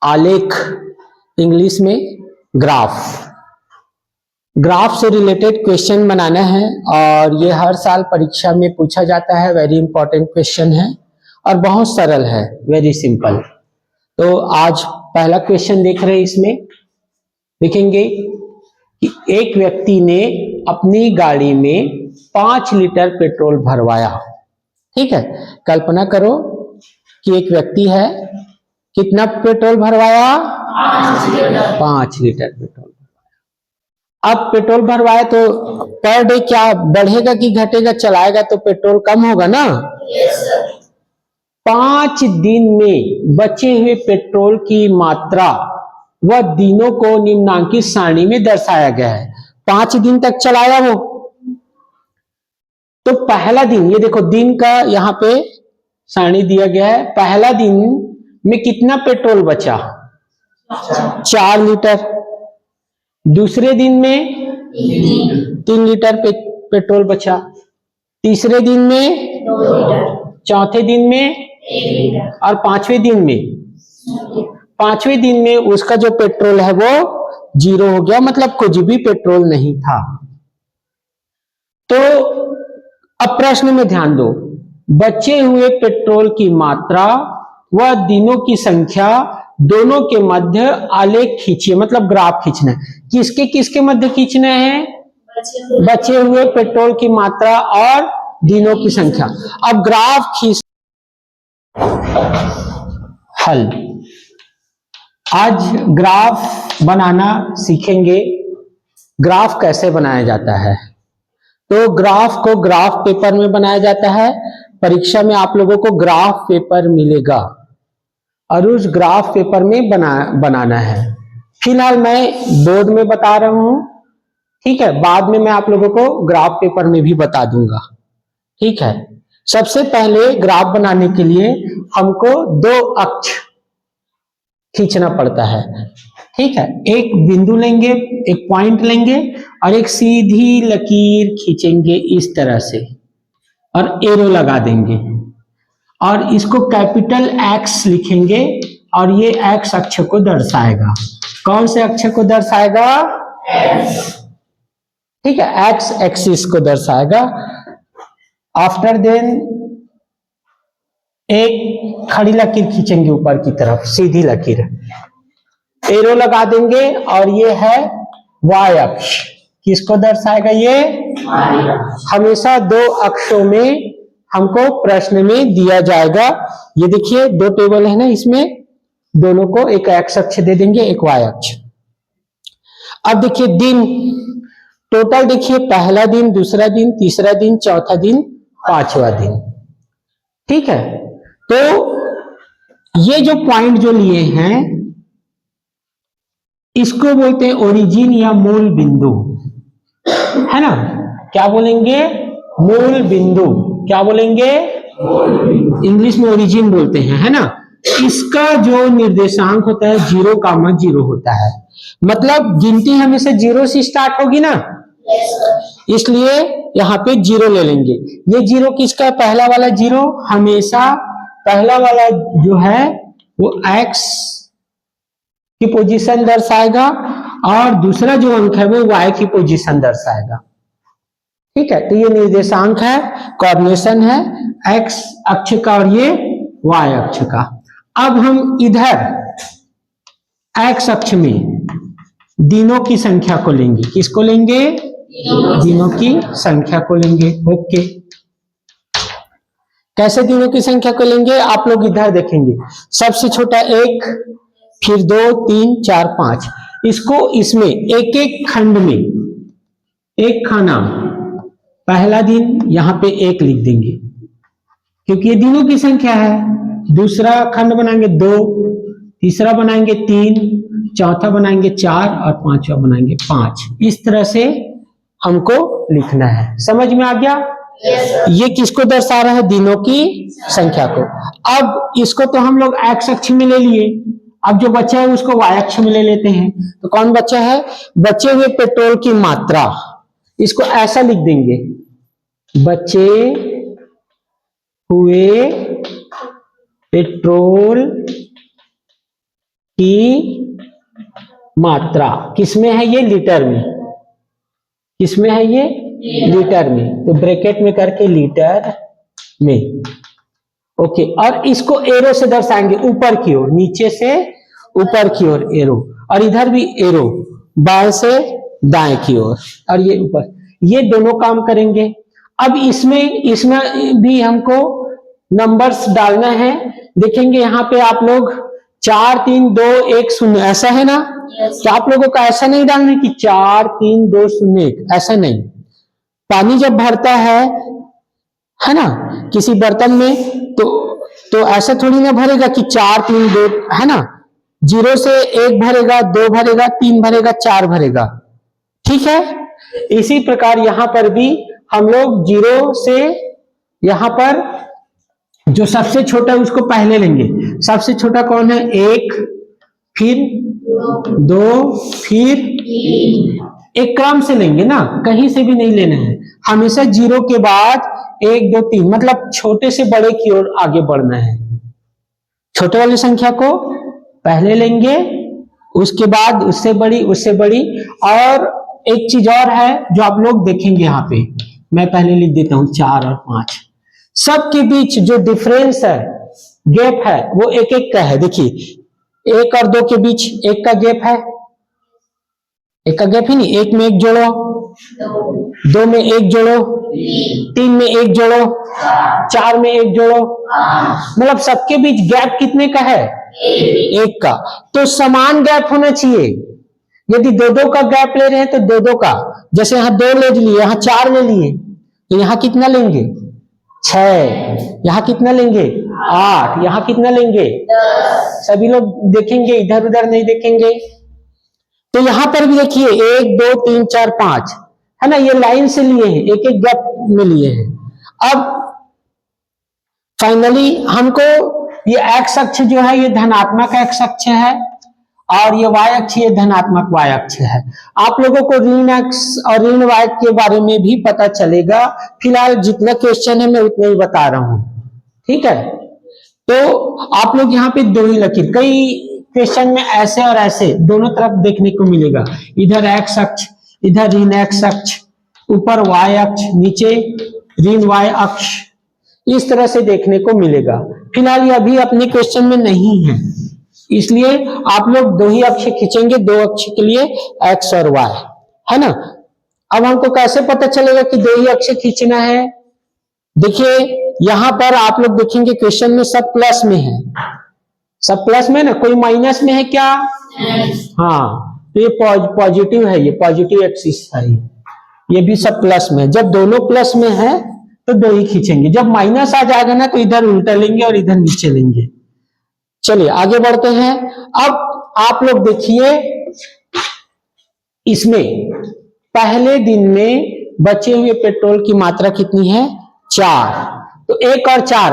आलेख, इंग्लिश में graph. Graph से रिलेटेड क्वेश्चन बनाना है और ये हर साल परीक्षा में पूछा जाता है। वेरी इंपॉर्टेंट क्वेश्चन है और बहुत सरल है, वेरी सिंपल। तो आज पहला क्वेश्चन देख रहे हैं। इसमें देखेंगे कि एक व्यक्ति ने अपनी गाड़ी में 5 लीटर पेट्रोल भरवाया। ठीक है, कल्पना करो कि एक व्यक्ति है, कितना पेट्रोल भरवाया? 5 लीटर पेट्रोल। अब पेट्रोल भरवाए तो पर डे क्या बढ़ेगा कि घटेगा? चलाएगा तो पेट्रोल कम होगा ना। 5 दिन में बचे हुए पेट्रोल की मात्रा व दिनों को निम्नांकित सारणी में दर्शाया गया है। 5 दिन तक चलाया वो, तो पहला दिन, ये देखो दिन का यहाँ पे सारणी दिया गया है। पहला दिन में कितना पेट्रोल बचा? 4 लीटर। दूसरे दिन में 3 लीटर पेट्रोल बचा। तीसरे दिन में 2 लीटर। चौथे दिन में 1 लीटर। और पांचवें दिन में उसका जो पेट्रोल है वो 0 हो गया, मतलब कुछ भी पेट्रोल नहीं था। तो अब प्रश्न में ध्यान दो, बचे हुए पेट्रोल की मात्रा व दिनों की संख्या दोनों के मध्य आलेख खींचिए, मतलब ग्राफ खींचना है। किसके किसके मध्य खींचना है? बचे हुए पेट्रोल की मात्रा और दिनों की संख्या। अब ग्राफ खींच। हल, आज ग्राफ बनाना सीखेंगे। ग्राफ कैसे बनाया जाता है? तो ग्राफ को ग्राफ पेपर में बनाया जाता है। परीक्षा में आप लोगों को ग्राफ पेपर मिलेगा और उस ग्राफ पेपर में बनाना है। फिलहाल मैं बोर्ड में बता रहा हूं, ठीक है। बाद में मैं आप लोगों को ग्राफ पेपर में भी बता दूंगा, ठीक है। सबसे पहले ग्राफ बनाने के लिए हमको 2 अक्ष खींचना पड़ता है, ठीक है। एक बिंदु लेंगे, एक पॉइंट लेंगे और एक सीधी लकीर खींचेंगे इस तरह से और एरो लगा देंगे और इसको कैपिटल एक्स लिखेंगे और ये एक्स अक्ष को दर्शाएगा। कौन से अक्ष को दर्शाएगा? ठीक है, एक्स एक्सिस को दर्शाएगा। आफ्टर देन एक खड़ी लकीर खींचेंगे ऊपर की तरफ, सीधी लकीर, एरो लगा देंगे और ये है वाई अक्ष। किसको दर्शाएगा? ये हमेशा 2 अक्षों में हमको प्रश्न में दिया जाएगा। ये देखिए 2 टेबल है ना, इसमें दोनों को एक एक्स अक्ष दे देंगे, एक वाई अक्ष। अब देखिए दिन, टोटल देखिए, पहला दिन, दूसरा दिन, तीसरा दिन, चौथा दिन, 5वां दिन, ठीक है। तो ये जो पॉइंट जो लिए हैं इसको बोलते हैं ओरिजिन या मूल बिंदु, है ना। क्या बोलेंगे? मूल बिंदु। क्या बोलेंगे? इंग्लिश में ओरिजिन बोलते हैं, है ना। इसका जो निर्देशांक होता है 0,0 होता है, मतलब गिनती हमेशा 0 से स्टार्ट होगी ना, इसलिए यहाँ पे 0 ले लेंगे। ये 0 किसका? पहला वाला 0 हमेशा पहला वाला जो है वो x की पोजीशन दर्शाएगा और दूसरा जो अंक है वो y की पोजीशन दर्शाएगा, ठीक है। तो ये निर्देशांक है, कोऑर्डिनेशन है x अक्ष का और ये y अक्ष का। अब हम इधर x अक्ष में दिनों की संख्या को लेंगे। किसको लेंगे? दिनों की संख्या को लेंगे। ओके, कैसे दिनों की संख्या को लेंगे? आप लोग इधर देखेंगे, सबसे छोटा 1, फिर 2, 3, 4, 5। इसको इसमें एक एक खंड में एक खाना, पहला दिन यहाँ पे 1 लिख देंगे क्योंकि ये दिनों की संख्या है। दूसरा खंड बनाएंगे 2, तीसरा बनाएंगे 3, चौथा बनाएंगे 4 और 5वां बनाएंगे 5। इस तरह से हमको लिखना है। समझ में आ गया? ये किसको दर्शा रहा है? दिनों की संख्या को। अब इसको तो हम लोग एक्स अक्ष में ले लिए, अब जो बचा है उसको वाई अक्ष में ले लेते हैं। तो कौन बचा है? बचे हुए पेट्रोल की मात्रा। इसको ऐसा लिख देंगे, बचे हुए पेट्रोल की मात्रा किसमें है? ये लीटर में। किसमें है ये? लीटर में। तो ब्रैकेट में करके लीटर में। ओके, और इसको एरो से दर्शाएंगे ऊपर की ओर, नीचे से ऊपर की ओर एरो, और इधर भी एरो बाएं से दाएं की ओर, और ये ऊपर। ये दोनों काम करेंगे। अब इसमें भी हमको नंबर्स डालना है। देखेंगे यहाँ पे आप लोग 4 3 2 1 0 ऐसा है ना? तो आप लोगों को ऐसा नहीं डालना कि 4 3 2 0 1, ऐसा नहीं। पानी जब भरता है ना, किसी बर्तन में, तो ऐसा थोड़ी ना भरेगा कि 4 3 2, है ना? 0 से 1 भरेगा, 2 भरेगा, 3 भरेगा, 4 भरेगा। ठीक है? इसी प्रकार यहां पर भी हम लोग 0 से यहां पर जो सबसे छोटा है उसको पहले लेंगे। सबसे छोटा कौन है? 1, फिर 2, फिर एक क्रम से लेंगे ना, कहीं से भी नहीं लेना है। हमेशा 0 के बाद 1 2 3, मतलब छोटे से बड़े की ओर आगे बढ़ना है। छोटे वाली संख्या को पहले लेंगे, उसके बाद उससे बड़ी, उससे बड़ी। और एक चीज और है जो आप लोग देखेंगे यहाँ पे, मैं पहले लिख देता हूं 4 और 5। सबके बीच जो डिफरेंस है, गैप है, वो एक एक का है। देखिए 1 और 2 के बीच 1 का गैप है। 1 का गैप ही नहीं, 1 में 1 जोड़ो, 2 में 1 जोड़ो, 3 में 1 जोड़ो, 4 में 1 जोड़ो, मतलब सबके बीच गैप कितने का है? 1 का। तो समान गैप होना चाहिए। यदि 2-2 का गैप ले रहे हैं तो 2-2 का, जैसे यहाँ 2 ले लिए, यहाँ 4 ले लिए, तो यहाँ कितना लेंगे? 6। यहाँ कितना लेंगे? 8। यहाँ कितना लेंगे? 10। सभी लोग देखेंगे, इधर उधर नहीं देखेंगे। तो यहां पर भी देखिए 1 2 3 4 5, है ना? ये लाइन से लिए हैं, एक एक गैप में लिए हैं। अब फाइनली हमको ये एक्स अक्ष जो है ये धनात्मक एक्स अक्ष है, और ये वाई अक्ष ये धनात्मक वाई अक्ष है। आप लोगों को ऋण एक्स और ऋण वाई के बारे में भी पता चलेगा। फिलहाल जितना क्वेश्चन है मैं उतना ही बता रहा हूं, ठीक है? तो आप लोग यहाँ पे दो ही लकीर, कई क्वेश्चन में ऐसे और ऐसे दोनों तरफ देखने को मिलेगा। इधर एक्स अक्ष, इधर ऋण एक्स अक्ष, ऊपर वाई अक्ष, नीचे ऋण वाई अक्ष, इस तरह से देखने को मिलेगा। फिलहाल ये अभी अपने क्वेश्चन में नहीं है, इसलिए आप लोग दो ही अक्ष खींचेंगे, दो अक्ष के लिए एक्स और वाई, है ना? अब हमको कैसे पता चलेगा कि दो ही अक्ष खींचना है? देखिए यहां पर आप लोग देखेंगे क्वेश्चन में सब प्लस में है, सब प्लस में ना, कोई माइनस में है क्या? हाँ, तो ये पॉजिटिव है, ये पॉजिटिव एक्सिस है, ये भी सब प्लस में है। जब दोनों प्लस में है तो दो ही खींचेंगे, जब माइनस आ जाएगा ना तो इधर उल्टा लेंगे और इधर नीचे लेंगे। चलिए आगे बढ़ते हैं। अब आप लोग देखिए इसमें पहले दिन में बचे हुए पेट्रोल की मात्रा कितनी है? 4। तो 1 और 4,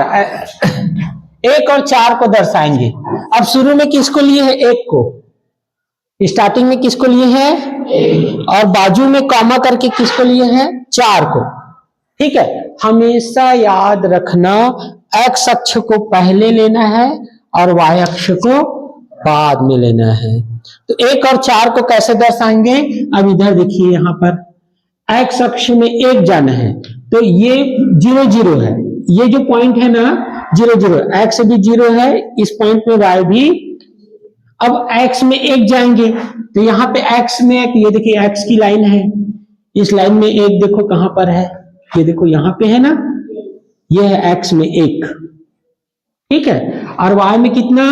1 और 4 को दर्शाएंगे। अब शुरू में किसको लिए है? 1 को। स्टार्टिंग में किसको लिए हैं? और बाजू में कॉमा करके किसको लिए हैं? 4 को। ठीक है, हमेशा याद रखना एक्स अक्ष को पहले लेना है और वाई अक्ष को बाद में लेना है। तो 1 और 4 को कैसे दर्शाएंगे? अब इधर देखिए, यहां पर एक्स अक्ष में 1 जाना है, तो ये 0 0 है, ये जो पॉइंट है ना 0 0, एक्स भी 0 है, इस पॉइंट में वाई भी। अब एक्स में 1 जाएंगे तो यहाँ पे एक्स में 1, ये देखिए एक्स की लाइन है, इस लाइन में 1 देखो कहां पर है, ये देखो यहाँ पे है ना, ये है एक्स में 1, ठीक है। और वाई में कितना?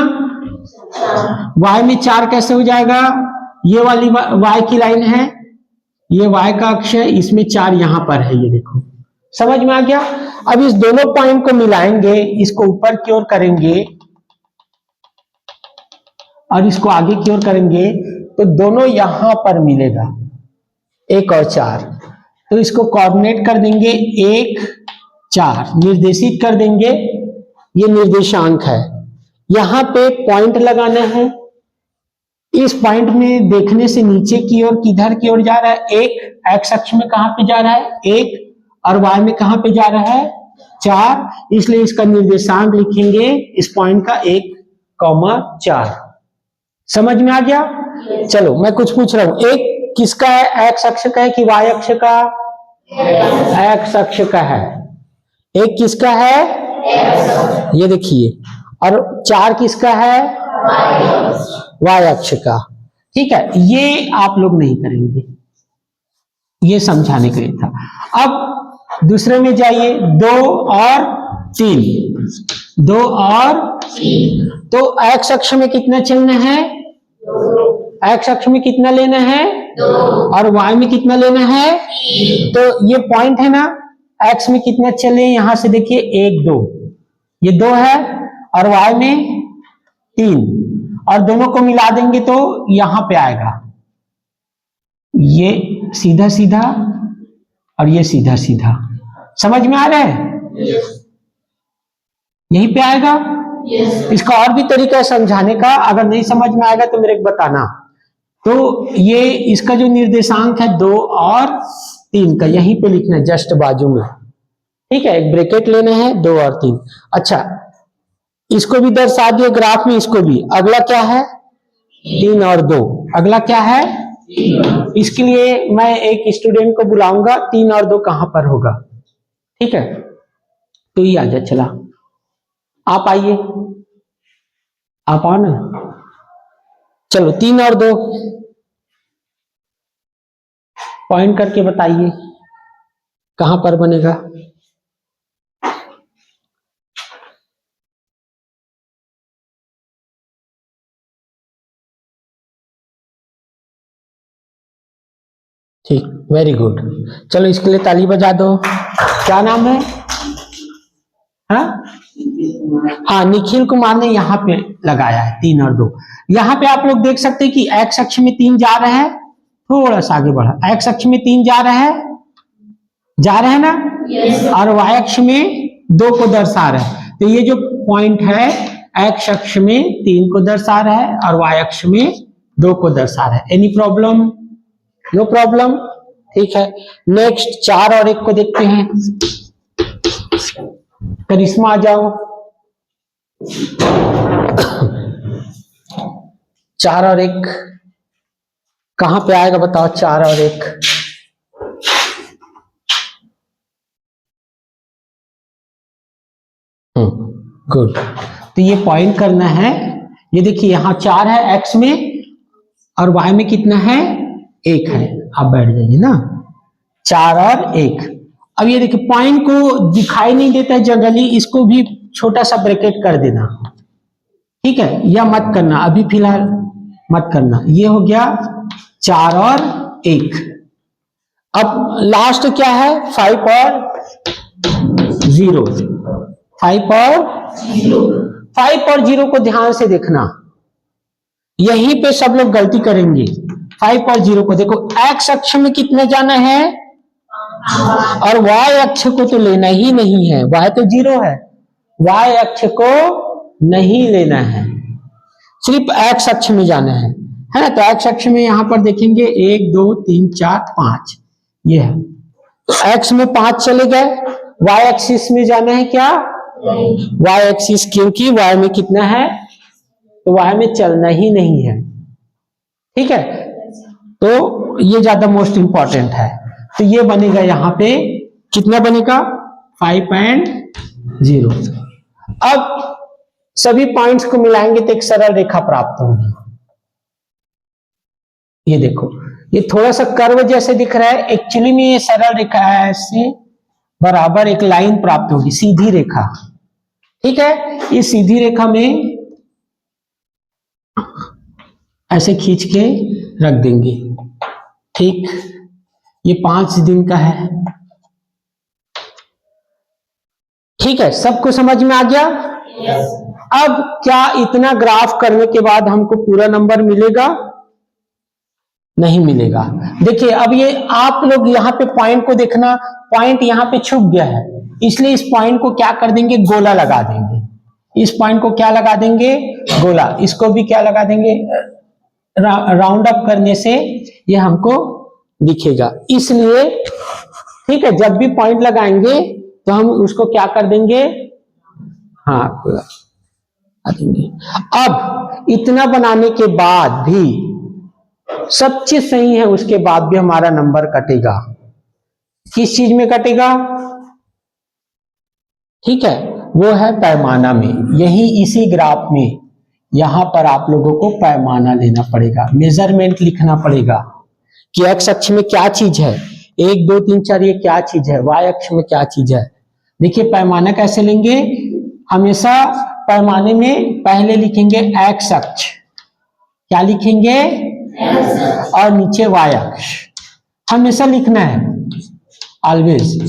वाई में 4 कैसे हो जाएगा? ये वाली वाई की लाइन है, ये वाई का अक्ष है, इसमें 4 यहां पर है, ये देखो, समझ में आ गया? अब इस दोनों पॉइंट को मिलाएंगे, इसको ऊपर की ओर करेंगे और इसको आगे की ओर करेंगे, तो दोनों यहां पर मिलेगा 1 और 4। तो इसको कोऑर्डिनेट कर देंगे 1 4, निर्देशित कर देंगे, ये निर्देशांक है। यहां पे पॉइंट लगाना है, इस पॉइंट में देखने से नीचे की ओर किधर की ओर जा रहा है? 1, एक्स अक्ष में कहां पे जा रहा है? 1, और वाई में कहां पे जा रहा है? 4, इसलिए इसका निर्देशांक लिखेंगे इस पॉइंट का 1, 4। समझ में आ गया? चलो मैं कुछ पूछ रहा हूं, एक किसका है, एक्स अक्ष का है कि वाई अक्ष का? एक्स अक्ष का है। एक किसका है? ये देखिए, और 4 किसका है? वाई अक्ष का। ठीक है, ये आप लोग नहीं करेंगे, ये समझाने के लिए था। अब दूसरे में जाइए, 2 और 3, 2 और 3। तो एक्स अक्ष में कितना चलना है? एक्स अक्ष में कितना लेना है? 2। और वाई में कितना लेना है? 3। तो ये पॉइंट है ना, एक्स में कितना चले, यहां से देखिए 1 2, ये 2 है, और वाई में 3, और दोनों को मिला देंगे तो यहां पे आएगा, ये सीधा सीधा और ये सीधा सीधा। समझ में आ रहा है? यहीं पे आएगा। इसका और भी तरीका है समझाने का, अगर नहीं समझ में आएगा तो मेरे को बताना। तो ये इसका जो निर्देशांक है 2 और 3 का, यहीं पे लिखना है जस्ट बाजू में। ठीक है, एक ब्रैकेट लेना है, 2 और 3। अच्छा, इसको भी दर्शा दिए ग्राफ में, इसको भी। अगला क्या है? 3 और 2। अगला क्या है? इसके लिए मैं एक स्टूडेंट को बुलाऊंगा, 3 और 2 कहां पर होगा। ठीक है, तो ये आ जा, चला आप आइए, आप आओ ना। चलो 3 और 2 पॉइंट करके बताइए कहां पर बनेगा। ठीक, वेरी गुड। चलो इसके लिए ताली बजा दो। क्या नाम है? हाँ, निखिल कुमार ने यहाँ पे लगाया है 3 और 2। यहाँ पे आप लोग देख सकते हैं कि एक्स अक्ष में 3 जा रहा है, थोड़ा सा आगे बढ़ा, एक्स अक्ष में 3 जा रहा है ना? और वाई अक्ष में 2 को दर्शा रहा है। तो ये जो पॉइंट है, एक्स अक्ष में 3 को दर्शा रहा है और वाई अक्ष में 2 को दर्शा रहा है। Any problem? No problem. ठीक है, नेक्स्ट 4 और 1 को देखते हैं। करिश्मा आ जाओ। 4 और 1 कहां पे आएगा बताओ? 4 और 1 गुड। तो ये पॉइंट करना है। ये देखिए यहां 4 है एक्स में, और वाई में कितना है? 1 है। आप बैठ जाइए ना, 4 और 1। अब ये देखिए पॉइंट को दिखाई नहीं देता है जनरली, इसको भी छोटा सा ब्रैकेट कर देना। ठीक है, या मत करना, अभी फिलहाल मत करना। ये हो गया 4 और 1। अब लास्ट क्या है? 5 और 0। 5 और 5 और 0 को ध्यान से देखना, यहीं पे सब लोग गलती करेंगे। 5 और 0 को देखो, एक्स अक्ष में कितने जाना है, और वाई अक्ष को तो लेना ही नहीं है, वाई तो 0 है, वाई अक्ष को नहीं लेना है, सिर्फ एक्स अक्ष में जाना है ना? तो एक्स अक्ष में यहां पर देखेंगे 1 2 3 4 5, ये है। तो एक्स में 5 चले गए, वाई एक्सिस में जाना है क्या? वाई एक्सिस, क्योंकि वाई में कितना है, तो वाई में चलना ही नहीं है। ठीक है, तो ये ज्यादा मोस्ट इंपॉर्टेंट है। तो ये बनेगा यहां पे, कितना बनेगा? 5 और 0। अब सभी पॉइंट्स को मिलाएंगे तो एक सरल रेखा प्राप्त होगी। ये देखो, ये थोड़ा सा कर्व जैसे दिख रहा है, एक्चुअली में ये सरल रेखा है, ऐसे बराबर एक लाइन प्राप्त होगी, सीधी रेखा। ठीक है, इस सीधी रेखा में ऐसे खींच के रख देंगे। ठीक, ये 5 दिन का है। ठीक है, सबको समझ में आ गया? अब क्या इतना ग्राफ करने के बाद हमको पूरा नंबर मिलेगा? नहीं मिलेगा। देखिए अब ये आप लोग यहाँ पे पॉइंट को देखना, पॉइंट यहाँ पे छुप गया है, इसलिए इस पॉइंट को क्या कर देंगे? गोला लगा देंगे। इस पॉइंट को क्या लगा देंगे? गोला। इसको भी क्या लगा देंगे? राउंड अप करने से ये हमको दिखेगा, इसलिए ठीक है, जब भी पॉइंट लगाएंगे तो हम उसको क्या कर देंगे? हाँ, देंगे। अब इतना बनाने के बाद भी सब चीज सही है, उसके बाद भी हमारा नंबर कटेगा। किस चीज में कटेगा? ठीक है, वो है पैमाना में। यही इसी ग्राफ में यहां पर आप लोगों को पैमाना लेना पड़ेगा, मेजरमेंट लिखना पड़ेगा कि एक्स अक्ष में क्या चीज है, 1 2 3 4 ये क्या चीज है, वाई अक्ष में क्या चीज है। देखिए पैमाना कैसे लेंगे, हमेशा पैमाने में पहले लिखेंगे एक्स अक्ष, क्या लिखेंगे, और नीचे वाई अक्ष, हमेशा लिखना है ऑलवेज।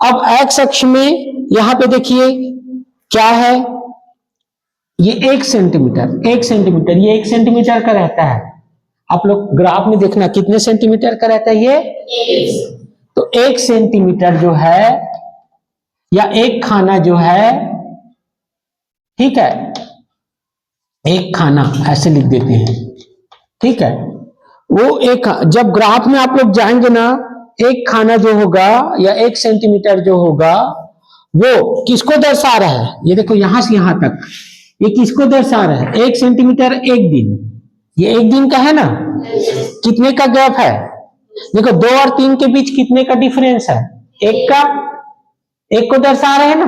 अब एक्स अक्ष में यहां पे देखिए क्या है, ये 1 सेंटीमीटर, 1 सेंटीमीटर, ये 1 सेंटीमीटर का रहता है। आप लोग ग्राफ में देखना कितने सेंटीमीटर का रहता है ये, तो 1 सेंटीमीटर जो है या एक खाना जो है, ठीक है, एक खाना ऐसे लिख देते हैं, ठीक है। वो एक, जब ग्राफ में आप लोग जाएंगे ना, एक खाना जो होगा या 1 सेंटीमीटर जो होगा वो किसको दर्शा रहा है, ये देखो यहां से यहां तक, ये किसको दर्शा रहा है, 1 सेंटीमीटर 1 दिन, ये 1 दिन का है ना, कितने का गैप है, देखो 2 और 3 के बीच कितने का डिफरेंस है, 1 का, 1 को दर्शा रहे हैं ना।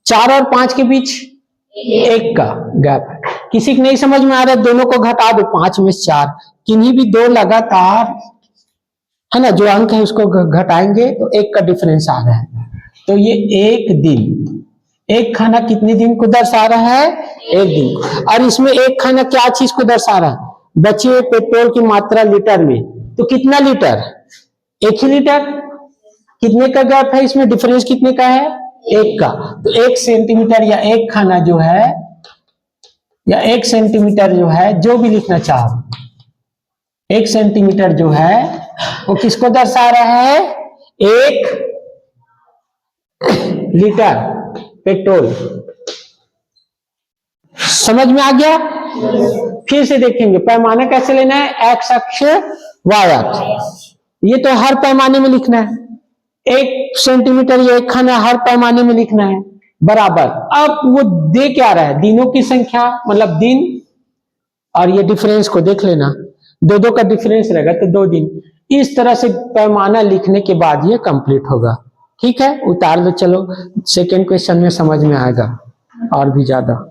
4 और 5 के बीच 1 का गैप है। किसी को नहीं समझ में आ रहा है, दोनों को घटा दो, 5 में 4, किन्हीं भी 2 लगातार है ना, जो अंक है उसको घटाएंगे तो 1 का डिफरेंस आ रहा है। तो ये 1 दिन, एक खाना कितने दिन को दर्शा रहा है, 1 दिन। और इसमें एक खाना क्या चीज को दर्शा रहा है, बचे हुए पेट्रोल की मात्रा लीटर में, तो कितना लीटर, 1 ही लीटर। कितने का गैप है इसमें, डिफरेंस कितने का है, 1 का। तो 1 सेंटीमीटर या एक खाना जो है, या 1 सेंटीमीटर जो है, जो भी लिखना चाहो, 1 सेंटीमीटर जो है वो किसको दर्शा रहा है, 1 लीटर पेट्रोल। समझ में आ गया। फिर से देखेंगे पैमाना कैसे लेना है, एक्स अक्ष वाई अक्ष, ये तो हर पैमाने में लिखना है, 1 सेंटीमीटर या एक खाना हर पैमाने में लिखना है बराबर। अब वो दे क्या रहा है, दिनों की संख्या, मतलब दिन, और ये डिफरेंस को देख लेना, 2 का डिफरेंस रहेगा तो 2 दिन। इस तरह से पैमाना लिखने के बाद ये कंप्लीट होगा। ठीक है, उतार दो, चलो सेकेंड क्वेश्चन में समझ में आएगा और भी ज्यादा।